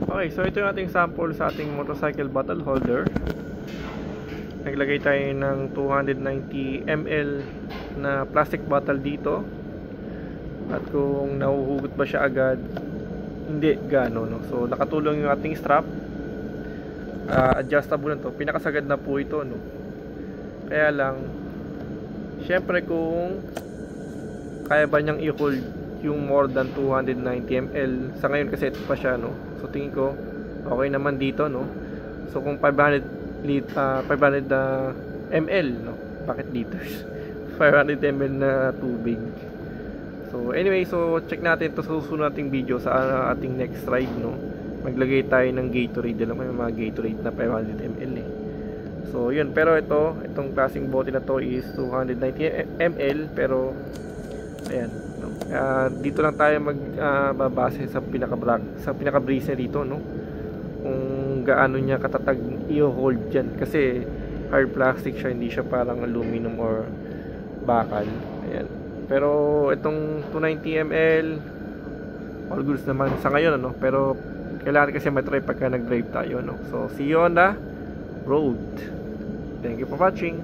Okay, so ito yung ating sample sa ating motorcycle bottle holder. Naglagay tayo ng 290 ml na plastic bottle dito. At kung nahuhugot ba siya agad, hindi gaano, no? So nakatulong yung ating strap. Adjustable na to. Pinakasagad na po ito, no? Kaya lang, syempre kung kaya ba niyang i-hold yung more than 290 ml, sa ngayon kasi ito pa siya, no? So tingin ko okay naman dito, no? So kung 500 ml, no? Bakit liters? 500 ml na tubig. So anyway, so check natin to sa susunod nating video sa ating next ride, no? Maglagay tayo ng Gatorade. Alam mo yung mga Gatorade na 500 ml eh. So yun, pero itong klaseng bote na to is 290 ml, pero ayan, no? Dito lang tayo magbabase sa pinaka-brace dito, no? Kung gaano niya katatag i-hold dyan, kasi hard plastic siya, hindi siya parang aluminum or bakal. Ayan. Pero itong 290 ml all goods naman sa ngayon, ano? Pero kailangan kasi matry pagka nag-drive tayo, no? So see you on the road. Thank you for watching.